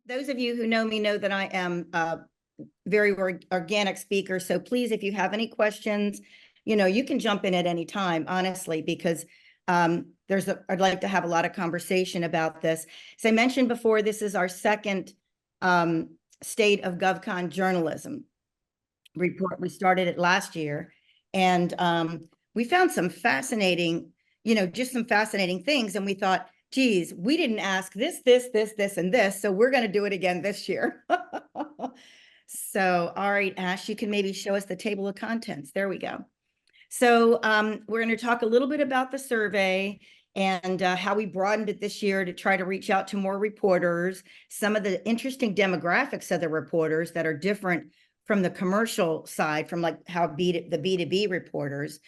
Those of you who know me know that I am a very organic speaker. So please, if you have any questions, you can jump in at any time, honestly, because I'd like to have a lot of conversation about this. As I mentioned before, this is our second State of GovCon journalism report. We started it last year, and we found some fascinating, just some fascinating things. And we thought, geez, we didn't ask this, and this, so we're going to do it again this year. So, all right, Ash, you can maybe show us the table of contents. There we go. So we're going to talk a little bit about the survey and how we broadened it this year to try to reach out to more reporters, some of the interesting demographics of the reporters that are different from the commercial side, from like how the B2B reporters,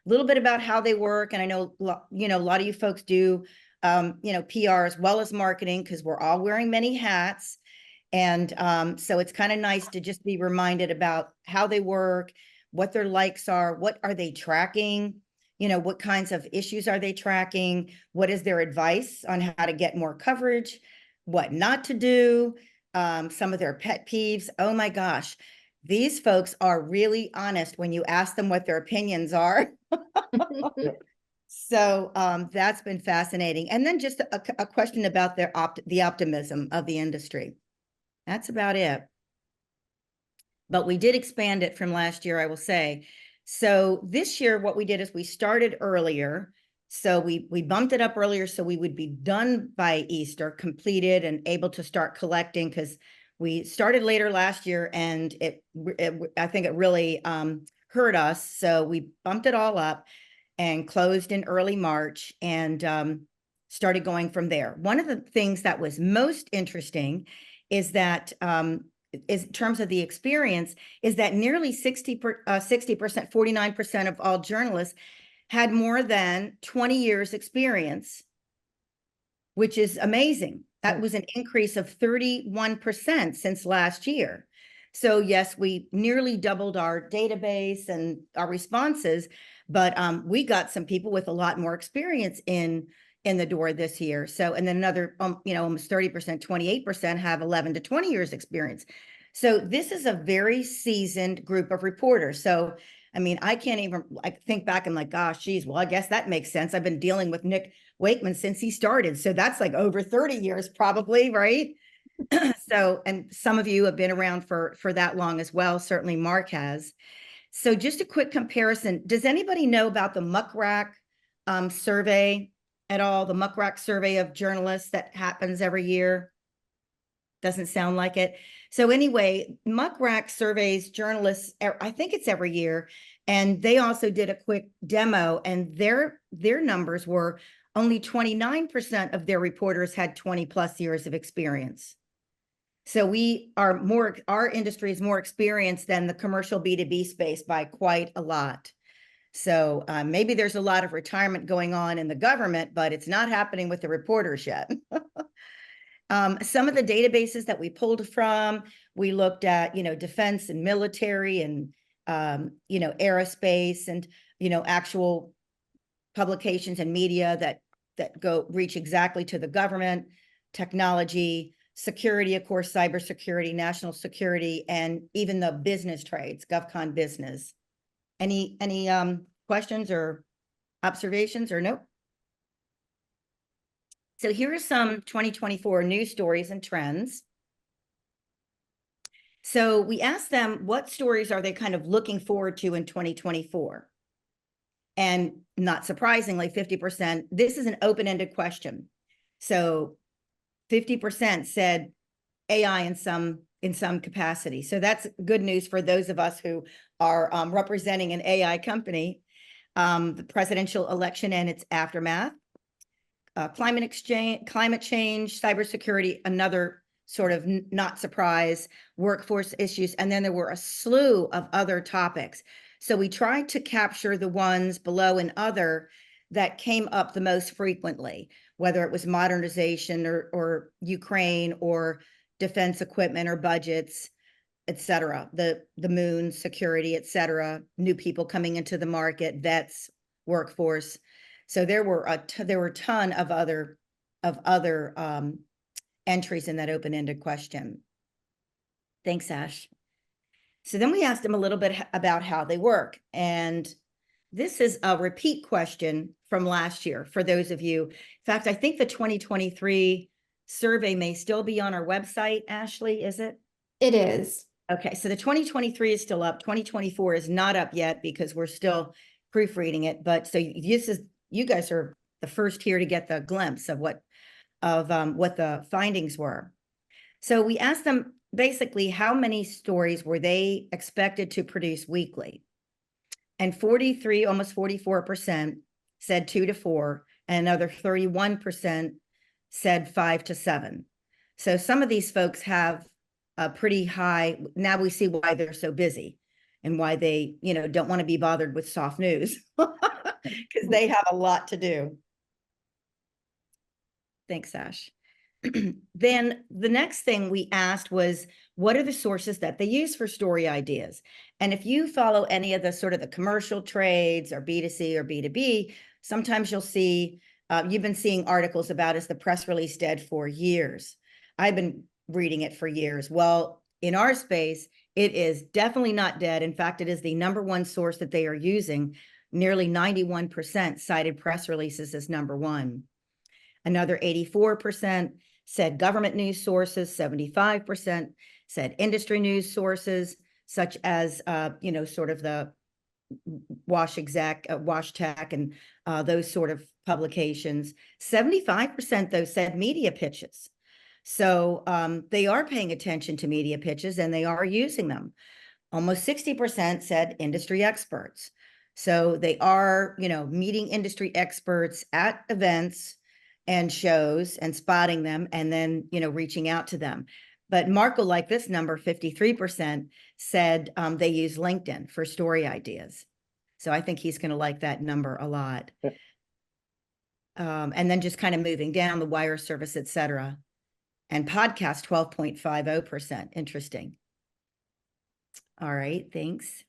a little bit about how they work. And I know, a lot of you folks do PR as well as marketing, because we're all wearing many hats. And so it's kind of nice to just be reminded about how they work, what their likes are, what are they tracking, what kinds of issues are they tracking, what is their advice on how to get more coverage, what not to do, some of their pet peeves. Oh my gosh, these folks are really honest when you ask them what their opinions are. So that's been fascinating. And then just a question about the optimism of the industry. That's about it. But we did expand it from last year, I will say. So this year, what we did is we started earlier. So we bumped it up earlier so we would be done by Easter, completed and able to start collecting, because we started later last year and I think it really hurt us. So we bumped it all up and closed in early March and started going from there. One of the things that was most interesting is that in terms of the experience, is that nearly 60%, 49% of all journalists had more than 20 years experience, which is amazing. That was an increase of 31% since last year. So yes, we nearly doubled our database and our responses, but we got some people with a lot more experience in the door this year. So, and then another, almost 30%, 28% have 11 to 20 years experience. So this is a very seasoned group of reporters. So, I mean, I think back and like, gosh, geez, well, I guess that makes sense. I've been dealing with Nick Wakeman since he started. So that's like over 30 years probably, right? So, and some of you have been around for that long as well. Certainly Mark has. So just a quick comparison. Does anybody know about the Muck Rack survey at all? The Muck Rack survey of journalists that happens every year? Doesn't sound like it. So anyway, Muck Rack surveys journalists, I think it's every year. And they also did a quick demo, and their numbers were only 29% of their reporters had 20 plus years of experience. So our industry is more experienced than the commercial B2B space by quite a lot. So maybe there's a lot of retirement going on in the government, but it's not happening with the reporters yet. Some of the databases that we pulled from, we looked at, defense and military and, aerospace and, actual publications and media that reach exactly to the government, technology, security, of course, cybersecurity, national security, and even the business trades, GovCon business. Any questions or observations or nope? So here are some 2024 news stories and trends. So we asked them, what stories are they kind of looking forward to in 2024? And not surprisingly, 50%, this is an open-ended question. So 50% said AI in some capacity. So that's good news for those of us who are representing an AI company. The presidential election and its aftermath, climate change, cybersecurity, another sort of not surprise, workforce issues, and then there were a slew of other topics. So we tried to capture the ones below and other that came up the most frequently, whether it was modernization or Ukraine or defense equipment or budgets, et cetera, the moon, security, et cetera, new people coming into the market, vets, workforce. So there were a ton of other entries in that open-ended question. Thanks, Ash. So then we asked them a little bit about how they work. And this is a repeat question from last year for those of you. In fact, I think the 2023 survey may still be on our website, Ashley, is it? It is. Okay, so the 2023 is still up. 2024 is not up yet because we're still proofreading it. But so you guys are the first here to get the glimpse of what the findings were. So we asked them basically how many stories were they expected to produce weekly. And 43, almost 44% said 2 to 4, and another 31% said 5 to 7. So some of these folks have a pretty high, now we see why they're so busy and why they, don't want to be bothered with soft news because they have a lot to do. Thanks, Ash. Then the next thing we asked was, what are the sources that they use for story ideas? And if you follow any of the sort of the commercial trades or B2C or B2B, sometimes you'll see, you've been seeing articles about, is the press release dead for years? I've been reading it for years. Well, in our space, it is definitely not dead. In fact, it is the #1 source that they are using. Nearly 91% cited press releases as #1. Another 84% said government news sources, 75% said industry news sources, such as, sort of the Wash Tech and those sort of publications. 75% though said media pitches. So they are paying attention to media pitches and they are using them. Almost 60% said industry experts. So they are, meeting industry experts at events and shows and spotting them and then, reaching out to them. But Mark will like this number, 53% said they use LinkedIn for story ideas. So I think he's going to like that number a lot. And then just kind of moving down the wire service, et cetera. And podcast, 12.50%. Interesting. All right, thanks.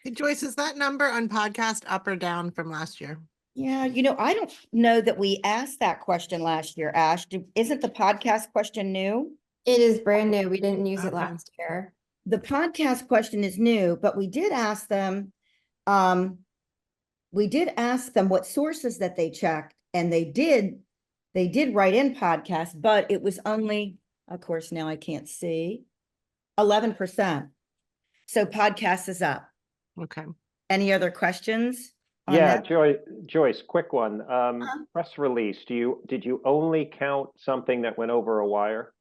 Hey, Joyce, is that number on podcast up or down from last year? Yeah, I don't know that we asked that question last year, Ash. Isn't the podcast question new? It is brand new. We didn't use it Okay. last year. The podcast question is new, but we did ask them, what sources that they checked, and they did write in podcast, but it was only, of course, now I can't see, 11%. So podcast is up. Okay. Any other questions? Yeah, Joyce, quick one. Press release. Did you only count something that went over a wire?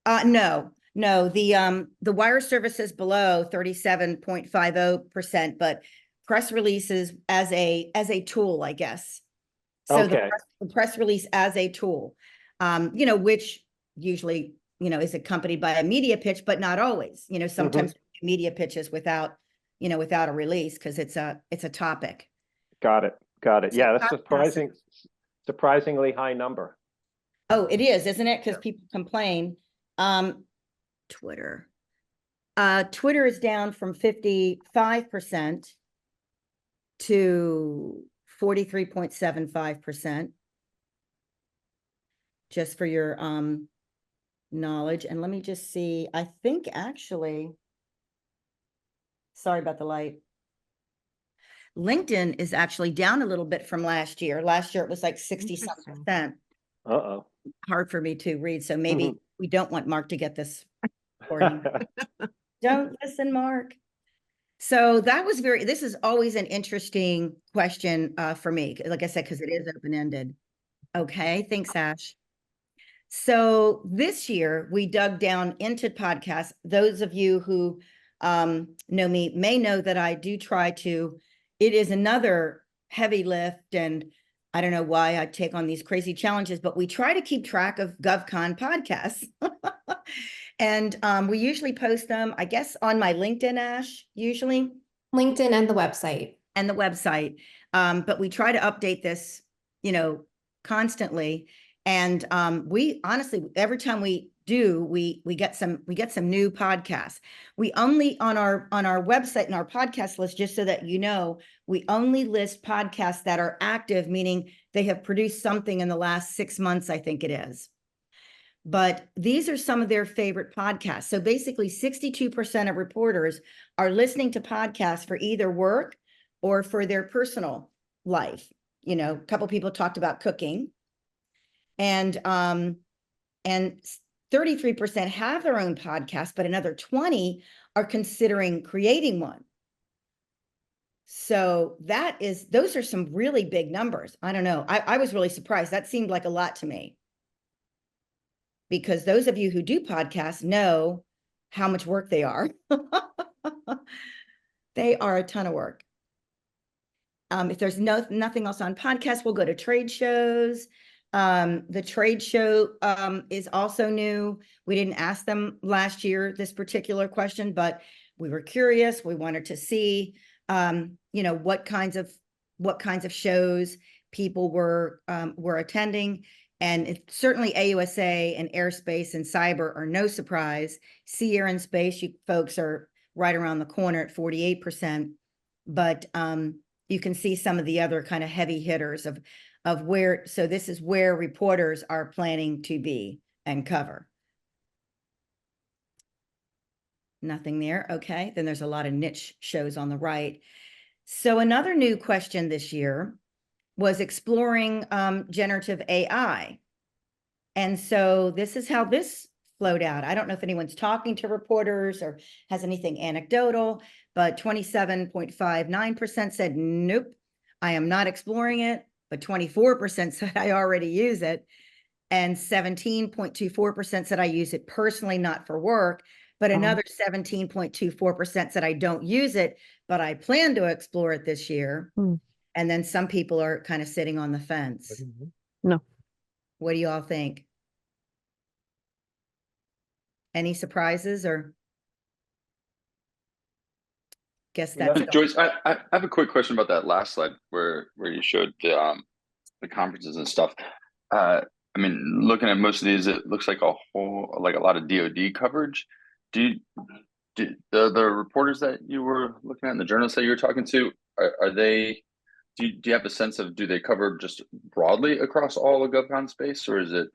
No. The wire services below 37.50%, but press releases as a tool, I guess. So Okay. the press release as a tool, which usually, is accompanied by a media pitch, but not always. Sometimes media pitches without a release because it's a topic. Got it. So Yeah, that's surprisingly high number. Oh, it is, isn't it? Because people complain. Twitter is down from 55% to 43.75%. Just for your knowledge. And let me just see, I think actually, sorry about the light. LinkedIn is actually down a little bit from last year. Last year it was like 60-something%. Uh-oh. Hard for me to read, so maybe we don't want Mark to get this recording. Don't listen, Mark. So that was this is always an interesting question for me, like I said, because it is open-ended. Okay, thanks, Ash. So this year we dug down into podcasts. Those of you who know me may know that I do try to, it is another heavy lift, and I don't know why I take on these crazy challenges, but we try to keep track of GovCon podcasts. And we usually post them, I guess, on my LinkedIn, Ash, usually. LinkedIn and the website. And the website. But we try to update this, constantly. And we honestly, every time we do, we get some new podcasts. We only on our website and our podcast list, just so that you know, we only list podcasts that are active, meaning they have produced something in the last 6 months, I think it is. But these are some of their favorite podcasts. So basically 62% of reporters are listening to podcasts for either work or for their personal life. You know, a couple people talked about cooking, and 33% have their own podcast, but another 20 are considering creating one. So those are some really big numbers. I don't know. I was really surprised. That seemed like a lot to me, because those of you who do podcasts know how much work they are. They are a ton of work. If there's nothing else on podcasts, we'll go to trade shows. The trade show is also new. We didn't ask them last year this particular question, but we were curious. We wanted to see, you know, what kinds of shows people were attending. And certainly AUSA and airspace and cyber are no surprise. Sea, air, and space, you folks are right around the corner at 48%. But you can see some of the other kind of heavy hitters of where, so this is where reporters are planning to be and cover. Nothing there. Okay. Then there's a lot of niche shows on the right. So another new question this year was exploring generative AI. And so this is how this flowed out. I don't know if anyone's talking to reporters or has anything anecdotal, but 27.59% said, nope, I am not exploring it. But 24% said I already use it. And 17.24% said I use it personally, not for work. But another 17.24% said I don't use it, but I plan to explore it this year. And then some people are kind of sitting on the fence. No. What do you all think? Any surprises, or? Guess that's it. Joyce, I have a quick question about that last slide where you showed the conferences and stuff. I mean, looking at most of these, it looks like a lot of DoD coverage. Do the reporters that you were looking at and the journalists that you were talking to, are they? Do you have a sense of, do they cover just broadly across all of GovCon space, or is it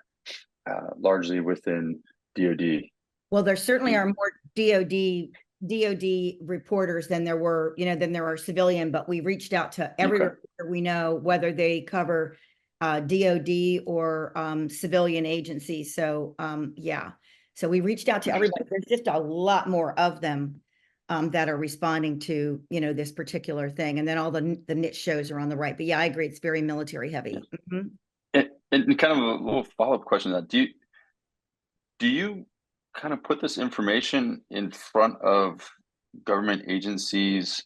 largely within DoD? Well, there certainly are more DoD reporters than there were, than there are civilian, but we reached out to every reporter we know, whether they cover DoD or civilian agencies. So yeah, so we reached out to everybody. There's just a lot more of them that are responding to, this particular thing. And then all the niche shows are on the right. But yeah, I agree. It's very military heavy. And kind of a little follow-up question to that. Do you kind of put this information in front of government agencies,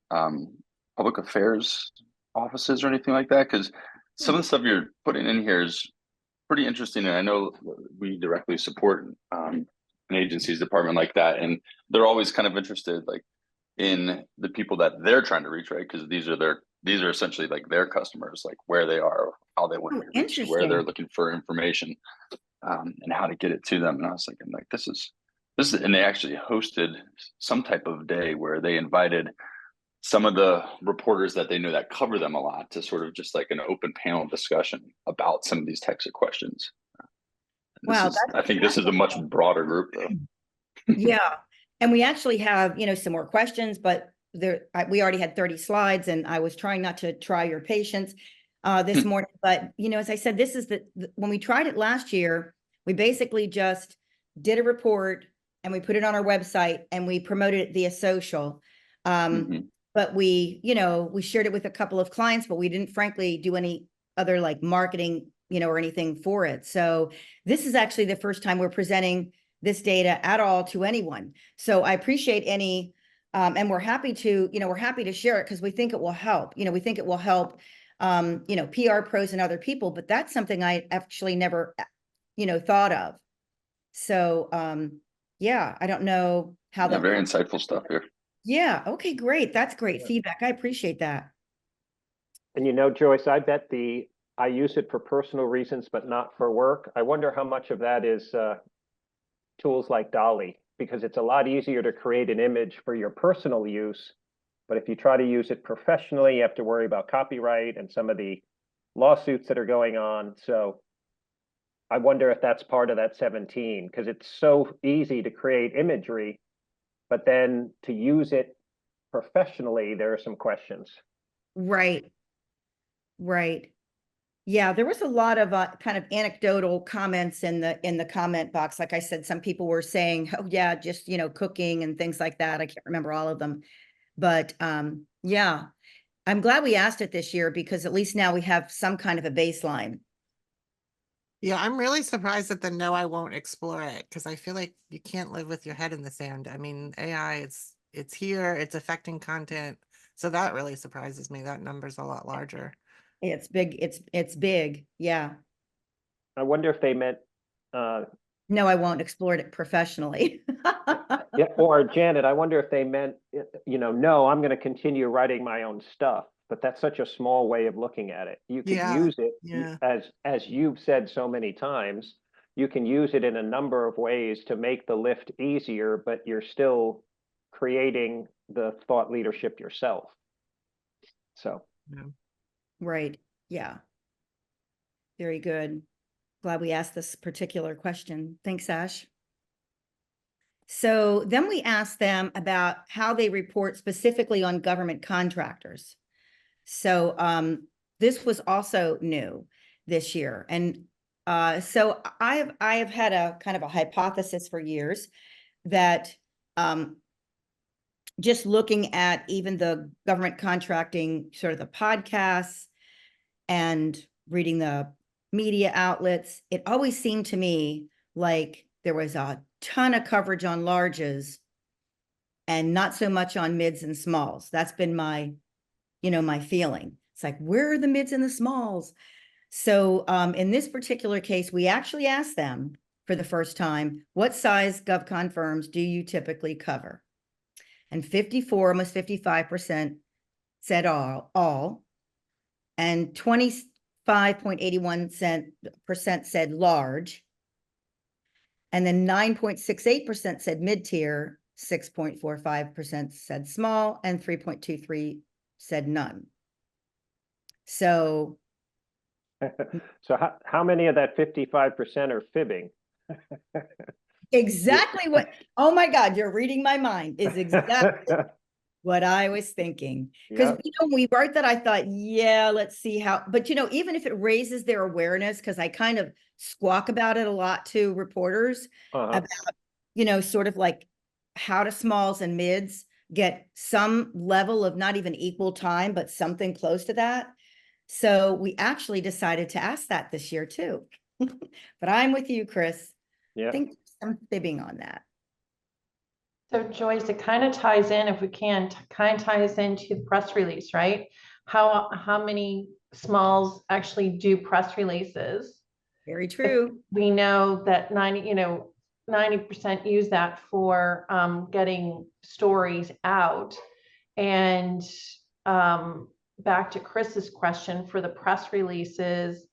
public affairs offices or anything like that? Because some of the stuff you're putting in here is pretty interesting. And I know we directly support an agency's department like that. And they're always kind of interested like in the people that they're trying to reach, right? Because these are essentially like their customers, like where they are, how they want to be reached, where they're looking for information. And how to get it to them. And I was thinking, like, this is, and they actually hosted some type of day where they invited some of the reporters that they knew that cover them a lot to sort of just like an open panel discussion about some of these types of questions. Wow, I think this is a much broader group, though. Yeah, and we actually have, some more questions, but we already had 30 slides, and I was trying not to try your patience this morning. But, as I said, this is when we tried it last year, we basically just did a report and we put it on our website and we promoted it via social. But we shared it with a couple of clients, but we didn't frankly do any other like marketing, or anything for it. So this is actually the first time we're presenting this data at all to anyone. So I appreciate any, and we're happy to share it because we think it will help. We think it will help PR pros and other people, but that's something I actually never, thought of. So, yeah, I don't know how that. Very insightful stuff here. Yeah. Okay, great. That's great feedback. I appreciate that. And Joyce, I bet I use it for personal reasons, but not for work. I wonder how much of that is tools like Dolly, because it's a lot easier to create an image for your personal use. But if you try to use it professionally, you have to worry about copyright and some of the lawsuits that are going on. So I wonder if that's part of that 17, because it's so easy to create imagery, but then to use it professionally, there are some questions. Right. Right. Yeah, there was a lot of kind of anecdotal comments in the comment box. Like I said, some people were saying, oh yeah, just, cooking and things like that. I can't remember all of them. But yeah, I'm glad we asked it this year because at least now we have some kind of a baseline. Yeah, I'm really surprised at the no, I won't explore it, because I feel like you can't live with your head in the sand. I mean, AI, it's here, it's affecting content. So that really surprises me. That number's a lot larger. It's big. It's big. Yeah. I wonder if they meant, No, I won't explore it professionally. yeah, or Janet, I wonder if they meant, no, I'm going to continue writing my own stuff. But that's such a small way of looking at it. You can Yeah, use it yeah. as you've said so many times, you can use it in a number of ways to make the lift easier, but you're still creating the thought leadership yourself. So, Right. Yeah. Very good. Glad we asked this particular question. Thanks, Ash. So then we asked them about how they report specifically on government contractors. So this was also new this year. And so I have had a kind of a hypothesis for years that just looking at even the government contracting, sort of the podcasts and reading the media outlets, it always seemed to me like there was a ton of coverage on larges and not so much on mids and smalls. That's been my, my feeling. It's like, where are the mids and the smalls? So in this particular case, we actually asked them for the first time, what size GovCon firms do you typically cover? And 54, almost 55% said all, and 25.81% said large, and then 9.68% said mid-tier, 6.45% said small, and 3.23 said none. So so how many of that 55% are fibbing? exactly what, oh my God, you're reading my mind, is exactly what I was thinking. Because when we wrote that, I thought, yeah, let's see how, but even if it raises their awareness, because I kind of squawk about it a lot to reporters about, sort of like how do smalls and mids get some level of not even equal time, but something close to that. So we actually decided to ask that this year too. But I'm with you, Chris. Yeah. I think some fibbing on that. So Joyce, it kind of ties in, if we can, kind of ties into the press release, right? How many smalls actually do press releases? Very true. We know that 90% use that for getting stories out. And back to Chris's question for the press releases,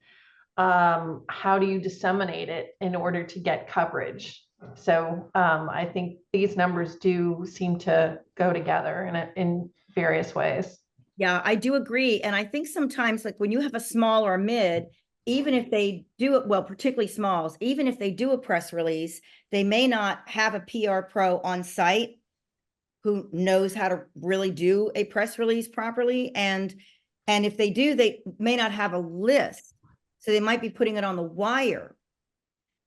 how do you disseminate it in order to get coverage? So I think these numbers do seem to go together in various ways. Yeah, I do agree. And I think sometimes, like when you have a small or mid, even if they do it, well, particularly smalls, even if they do a press release, they may not have a PR pro on site who knows how to really do a press release properly. And if they do, they may not have a list. So they might be putting it on the wire.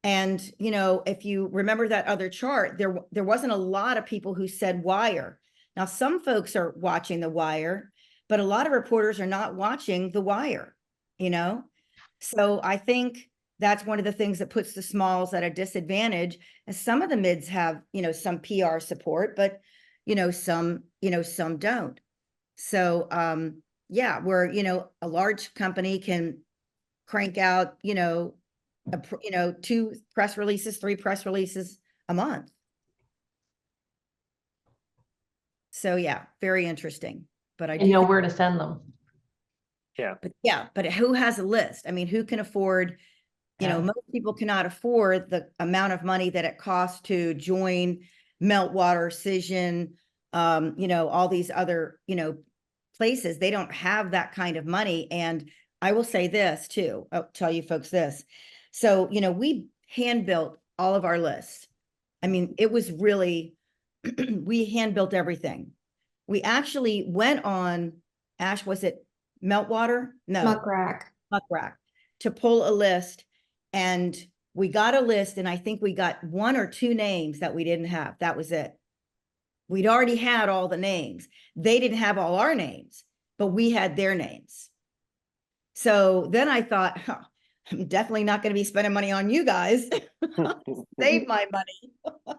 And, if you remember that other chart, there wasn't a lot of people who said wire. Now, some folks are watching the wire, but a lot of reporters are not watching the wire, So I think that's one of the things that puts the smalls at a disadvantage. And some of the mids have, some PR support, but, some don't. So, yeah, where, a large company can crank out, 2 press releases, 3 press releases a month. So yeah, very interesting. But I And know where to send them. But who has a list? I mean, who can afford You know, Yeah. most people cannot afford the amount of money that it costs to join Meltwater, Cision, you know, all these other, you know, places. They don't have that kind of money. And I will say this too. I'll tell you folks this. So, you know, we hand built all of our lists. I mean, it was really, we hand built everything. We actually went on, Ash, was it Meltwater? No. Muck rack. Muck Rack to pull a list, and we got a list, and I think we got 1 or 2 names that we didn't have. That was it. We'd already had all the names. They didn't have all our names, but we had their names. So then I thought, huh, I'm definitely not going to be spending money on you guys. Save my money.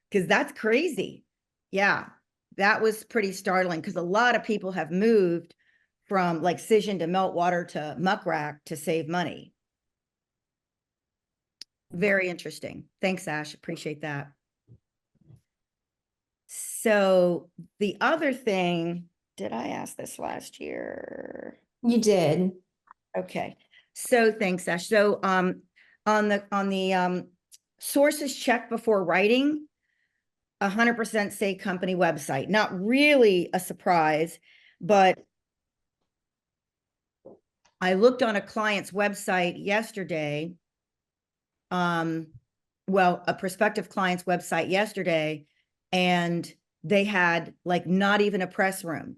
Because that's crazy. Yeah, that was pretty startling, because a lot of people have moved from like Cision to Meltwater to Muck Rack to save money. Very interesting. Thanks, Ash. Appreciate that. So the other thing, did I ask this last year? You did. Okay. So thanks, Ash. So on the sources checked before writing, 100% say company website. Not really a surprise, but I looked on a client's website yesterday. Well, a prospective client's website yesterday, and they had like not even a press room,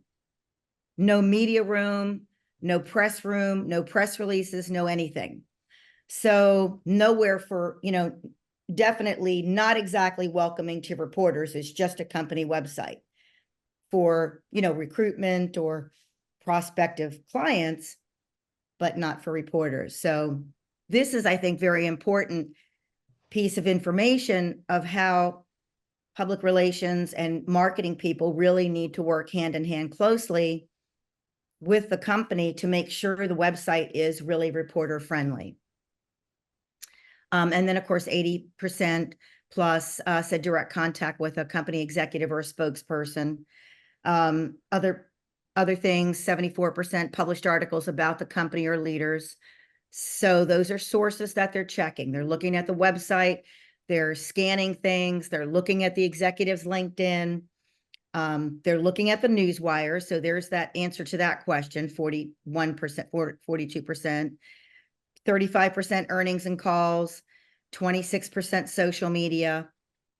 no media room, no press room, no press releases, no anything. So nowhere for, you know, definitely not exactly welcoming to reporters. It's just a company website for, you know, recruitment or prospective clients, but not for reporters. So this is, I think, very important piece of information of how public relations and marketing people really need to work hand in hand closely with the company to make sure the website is really reporter friendly. And then of course, 80% plus said direct contact with a company executive or a spokesperson. Other things, 74% published articles about the company or leaders. So those are sources that they're checking. They're looking at the website, they're scanning things, they're looking at the executive's LinkedIn, they're looking at the newswire. So there's that answer to that question, 41%, 42%, 35% earnings and calls, 26% social media,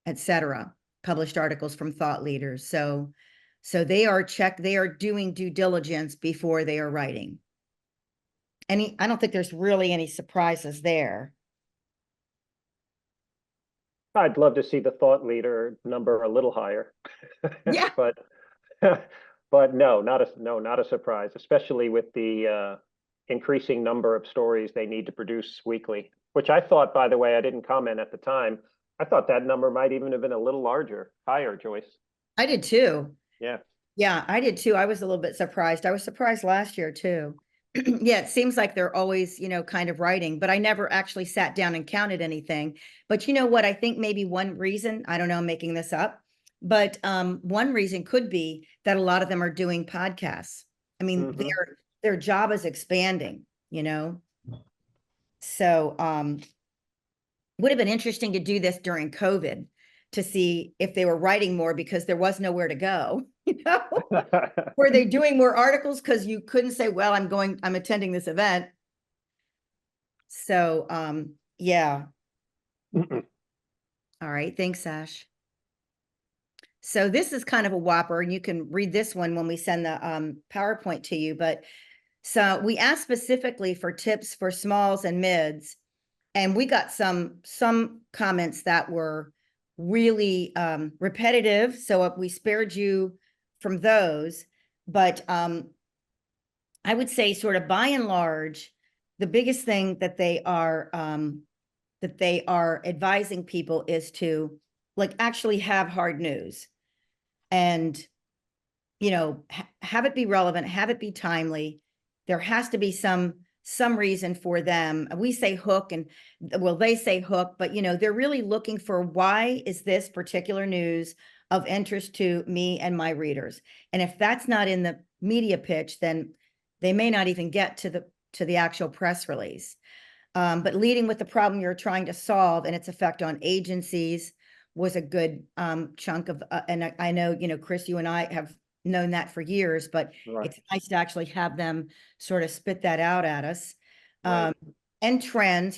etc. Published articles from thought leaders. So they are doing due diligence before they are writing. I don't think there's really any surprises there. I'd love to see the thought leader number a little higher. Yeah. But no, not a surprise, especially with the increasing number of stories they need to produce weekly, which I thought, by the way, I didn't comment at the time. I thought that number might even have been a little higher, Joyce. I did too. Yeah. Yeah, I did too. I was a little bit surprised. I was surprised last year too. Yeah, it seems like they're always, you know, kind of writing, but I never actually sat down and counted anything. But you know what? I think maybe one reason, I don't know, I'm making this up, but one reason could be that a lot of them are doing podcasts. I mean, their job is expanding, you know? So would have been interesting to do this during COVID to see if they were writing more because there was nowhere to go, you know? Were they doing more articles because you couldn't say, well, I'm attending this event. So yeah. All right, thanks, Ash. So this is kind of a whopper, and you can read this one when we send the PowerPoint to you. But so we asked specifically for tips for smalls and mids, and we got some comments that were really repetitive. So we spared you from those. But I would say sort of by and large, the biggest thing that they are advising people is to like actually have hard news and, you know, have it be relevant, have it be timely. There has to be some reason for them. We say hook and well, they say hook, but you know, they're really looking for why is this particular news of interest to me and my readers. And if that's not in the media pitch, then they may not even get to the actual press release. But leading with the problem you're trying to solve and its effect on agencies was a good chunk of, and I know, Chris, you and I have known that for years, but Right. it's nice to actually have them sort of spit that out at us. Right. And trends,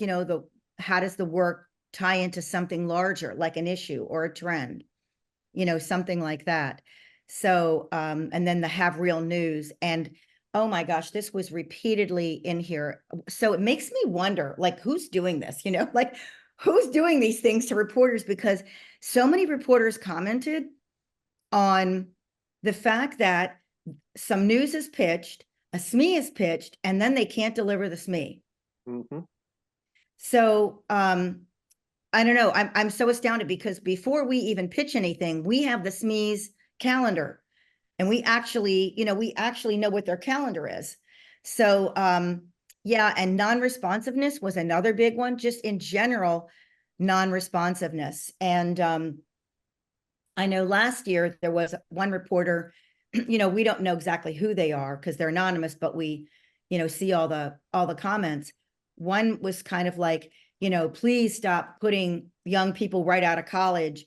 how does the work tie into something larger, like an issue or a trend, something like that. So, and then the have real news, and oh my gosh, this was repeatedly in here. So it makes me wonder, like, who's doing this, like who's doing these things to reporters? Because so many reporters commented on the fact that some news is pitched, a SME is pitched, and then they can't deliver the SME. Mm-hmm. So, I don't know. I'm so astounded because before we even pitch anything, we have the SME's calendar, and we actually know what their calendar is. So, yeah, and non-responsiveness was another big one, just in general, non-responsiveness. And I know last year there was one reporter, we don't know exactly who they are because they're anonymous, but we, see all the comments. One was kind of like, please stop putting young people right out of college,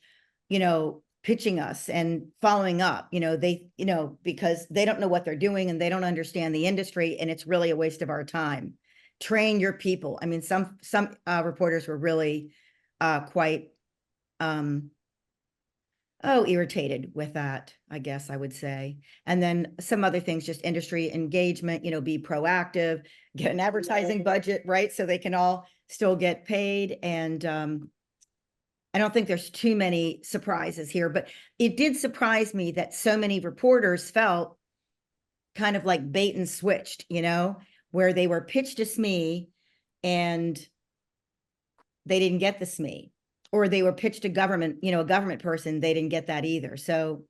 pitching us and following up, because they don't know what they're doing and they don't understand the industry, and it's really a waste of our time. Train your people. I mean, some reporters were really quite irritated with that, I guess I would say. And then some other things, just industry engagement, be proactive, get an advertising budget, right? So they can all still get paid. And I don't think there's too many surprises here, but it did surprise me that so many reporters felt kind of like bait and switched, where they were pitched a SME and they didn't get the SME. Or they were pitched to government, a government person, they didn't get that either. So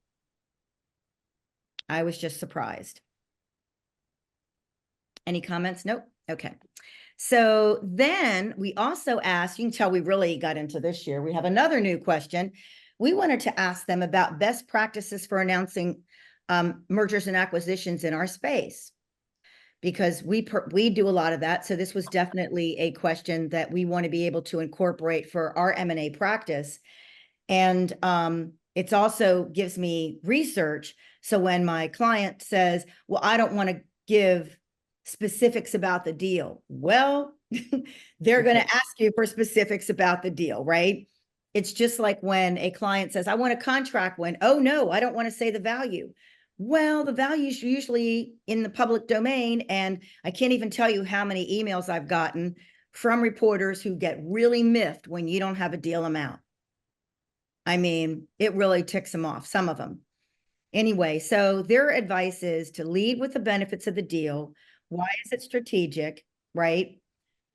I was just surprised. Any comments? Nope. Okay. So then we also asked, you can tell we really got into this year. We have another new question. We wanted to ask them about best practices for announcing mergers and acquisitions in our space, because we do a lot of that. So this was definitely a question that we want to be able to incorporate for our M&A practice. And it's also gives me research. So when my client says, well, I don't want to give specifics about the deal, well, they're going to ask you for specifics about the deal, right? It's just like when a client says, I want a contract win. Oh, no, I don't want to say the value. Well, the value is usually in the public domain, and I can't even tell you how many emails I've gotten from reporters who get really miffed when you don't have a deal amount. I mean, it really ticks them off, some of them. Anyway, so their advice is to lead with the benefits of the deal. Why is it strategic, right?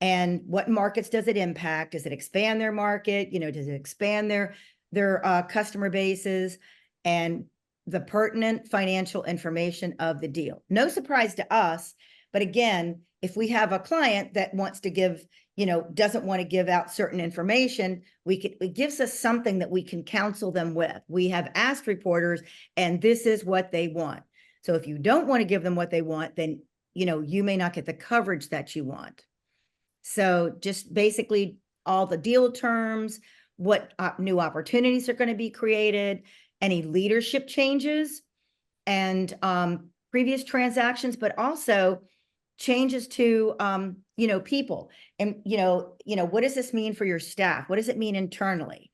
And what markets does it impact? Does it expand their market? Does it expand their customer bases? And the pertinent financial information of the deal. No surprise to us, but again, if we have a client that wants to give, doesn't want to give out certain information, it gives us something that we can counsel them with. We have asked reporters, and this is what they want. So if you don't want to give them what they want, then, you may not get the coverage that you want. So just basically all the deal terms, what new opportunities are going to be created, any leadership changes, and previous transactions, but also changes to people. And what does this mean for your staff? What does it mean internally?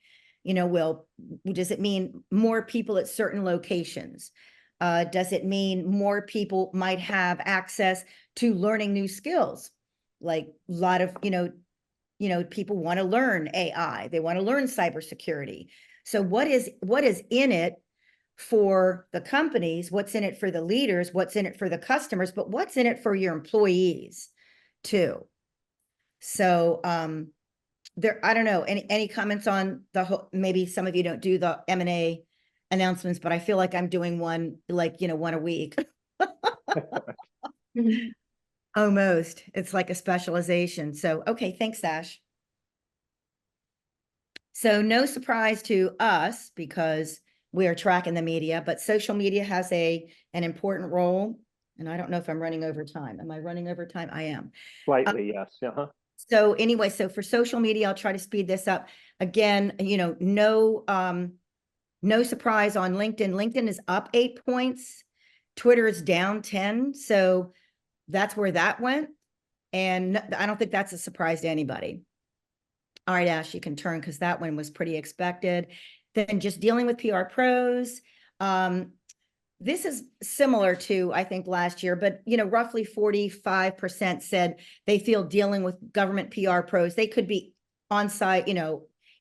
Does it mean more people at certain locations? Does it mean more people might have access to learning new skills? Like a lot of people want to learn AI, they want to learn cybersecurity. So what is in it for the companies? What's in it for the leaders? What's in it for the customers? But what's in it for your employees too? So I don't know, any comments on the whole? Maybe some of you don't do the M&A announcements, but I feel like I'm doing one, like, one a week. Almost. It's like a specialization. So, okay, thanks, Sash. So no surprise to us because we are tracking the media, but social media has an important role. And I don't know if I'm running over time. Am I running over time? I am. Slightly, yes. So anyway, so for social media, I'll try to speed this up. Again, no surprise on LinkedIn. LinkedIn is up 8 points. Twitter is down 10. So that's where that went. And I don't think that's a surprise to anybody. All right, Ash, you can turn because that one was pretty expected. Then just dealing with PR pros. This is similar to, I think, last year, but roughly 45% said they feel dealing with government PR pros. They could be on site,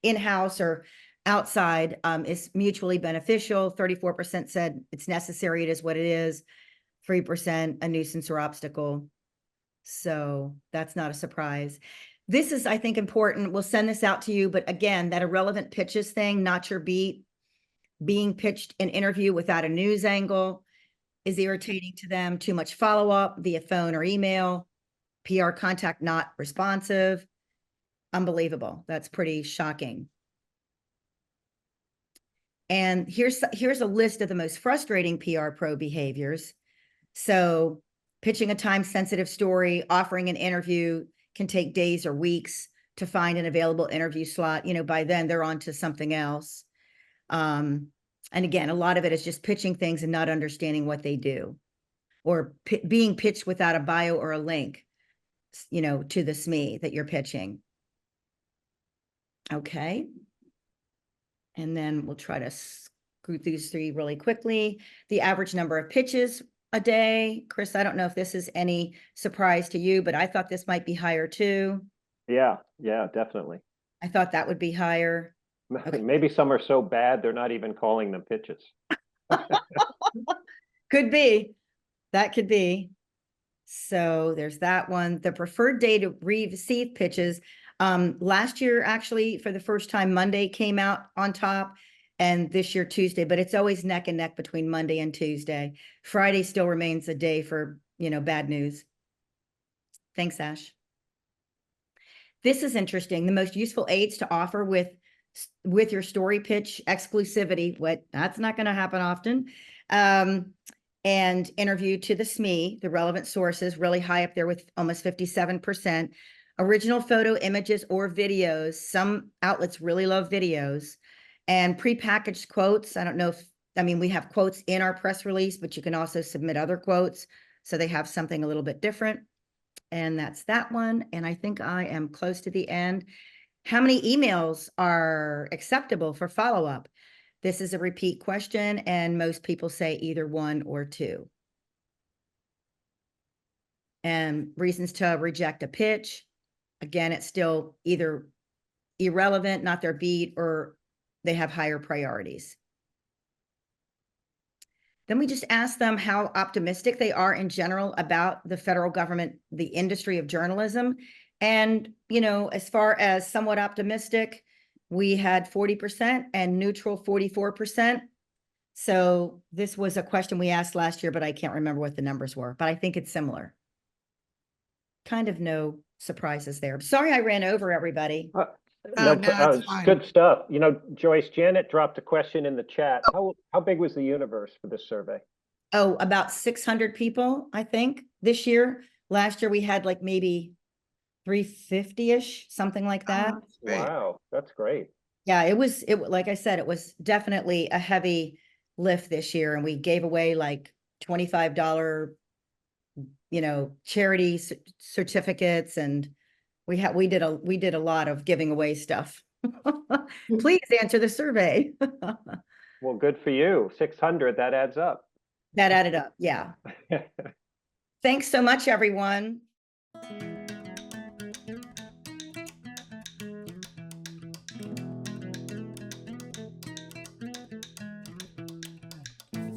in-house or outside, is mutually beneficial. 34% said it's necessary. It is what it is. 3% a nuisance or obstacle. So that's not a surprise. This is, I think, important. We'll send this out to you, but again, that irrelevant pitches thing, not your beat, being pitched an interview without a news angle is irritating to them. Too much follow-up via phone or email, PR contact not responsive. Unbelievable. That's pretty shocking. And here's a list of the most frustrating PR pro behaviors. So pitching a time-sensitive story, offering an interview can take days or weeks to find an available interview slot. By then they're on to something else. And again, a lot of it is just pitching things and not understanding what they do, or being pitched without a bio or a link, to the SME that you're pitching. Okay. And then we'll try to screw these three really quickly. The average number of pitches a day. Chris, I don't know if this is any surprise to you, but I thought this might be higher too. Yeah, definitely. I thought that would be higher. Okay. Maybe some are so bad, they're not even calling them pitches. Could be. That could be. So there's that one. The preferred day to receive pitches. Last year, actually, for the first time, Monday came out on top, and this year, Tuesday, but it's always neck and neck between Monday and Tuesday. Friday still remains a day for, bad news. Thanks, Ash. This is interesting. The most useful aids to offer with your story pitch: exclusivity. That's not going to happen often. And interview to the SME, the relevant sources, really high up there with almost 57%. Original photo, images, or videos. Some outlets really love videos. And prepackaged quotes. I don't know we have quotes in our press release, but you can also submit other quotes, so they have something a little bit different. And that's that one. And I think I am close to the end. How many emails are acceptable for follow-up? This is a repeat question, and most people say either 1 or 2. And reasons to reject a pitch. Again, it's still either irrelevant, not their beat, or they have higher priorities. Then we just ask them how optimistic they are in general about the federal government, the industry of journalism. And, as far as somewhat optimistic, we had 40% and neutral 44%. So this was a question we asked last year, but I can't remember what the numbers were, but I think it's similar. Kind of no surprises there. Sorry I ran over everybody. No, it's fine. Good stuff. Joyce, Janet dropped a question in the chat. How big was the universe for this survey? Oh, about 600 people, I think, this year. Last year we had like maybe 350-ish, something like that. Oh, great. Wow, that's great. Yeah, it like I said, it was definitely a heavy lift this year, and we gave away like $25, charity certificates, and we did a lot of giving away stuff. Please answer the survey. Well, good for you. 600, that adds up. That added up. Yeah. Thanks so much, everyone.